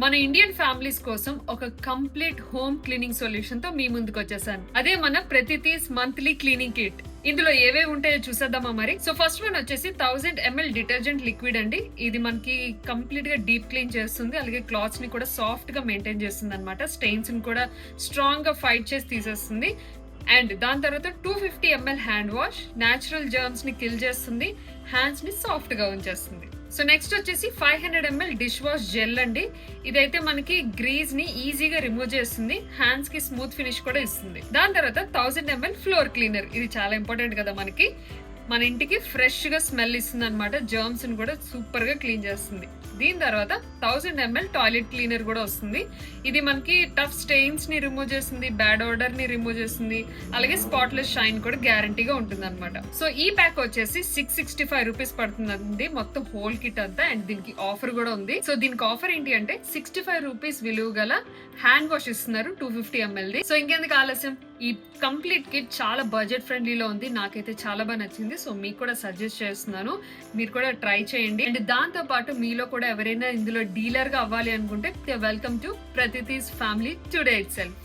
మన Indian families కోసం ఒక కంప్లీట్ హోమ్ క్లీనింగ్ సొల్యూషన్ తో మీ ముందుకు వచ్చేసాను. అదే మన ప్రతితీస్ మంత్లీ క్లీనింగ్ కిట్. ఇందులో ఏవేవి ఉంటాయో చూసేద్దామా మరి. సో ఫస్ట్ వన్ వచ్చేసి 1000 ml డిటర్జెంట్ లిక్విడ్ అండి. ఇది మనకి కంప్లీట్ గా డీప్ క్లీన్ చేస్తుంది, అలాగే క్లాత్స్ ని కూడా సాఫ్ట్ గా మెయింటైన్ చేస్తుంది అనమాట. స్టెయిన్స్ ని కూడా స్ట్రాంగ్ గా ఫైట్ చేసి తీసేస్తుంది. అండ్ దాని తర్వాత 250 ml hand wash natural germs ని కిల్ చేస్తుంది, హ్యాండ్స్ ని సాఫ్ట్ గా ఉంచేస్తుంది. సో నెక్స్ట్ వచ్చేసి 500 ml డిష్ వాష్ జెల్ అండి. ఇదైతే మనకి గ్రీజ్ ని ఈజీగా రిమూవ్ చేస్తుంది, హ్యాండ్స్ కి స్మూత్ ఫినిష్ కూడా ఇస్తుంది. దాని తర్వాత 1000 ml ఫ్లోర్ క్లీనర్. ఇది చాలా ఇంపార్టెంట్ కదా మనకి. మన ఇంటికి ఫ్రెష్ గా స్మెల్ ఇస్తుంది అనమాట, జర్మ్స్ ని కూడా సూపర్ గా క్లీన్ చేస్తుంది. దీని తర్వాత 1000 ml టాయిలెట్ క్లీనర్ కూడా వస్తుంది. ఇది మనకి టఫ్ స్టెయిన్స్ ని రిమూవ్ చేస్తుంది, బ్యాడ్ ఆర్డర్ ని రిమూవ్ చేస్తుంది, అలాగే స్పాట్లెస్ షైన్ కూడా గ్యారంటీగా ఉంటుంది అనమాట. సో ఈ ప్యాక్ వచ్చేసి 665 రూపీస్ పడుతుందండి మొత్తం హోల్ కిట్ అంతా. అండ్ దీనికి ఆఫర్ కూడా ఉంది. సో దీనికి ఆఫర్ ఏంటి అంటే 65 రూపీస్ విలువ గల హ్యాండ్ వాష్ ఇస్తున్నారు 250 ml ది. సో ఇంకెందుకు ఆలస్యం, ఈ కంప్లీట్ కిట్ చాలా బడ్జెట్ ఫ్రెండ్లీలో ఉంది. నాకైతే చాలా బాగా నచ్చింది. సో మీకు కూడా సజెస్ట్ చేస్తున్నాను, మీరు కూడా ట్రై చేయండి. అండ్ దాంతో పాటు మీలో కూడా ఎవరైనా ఇందులో డీలర్ గా అవ్వాలి అనుకుంటే welcome to Prathithees family today itself.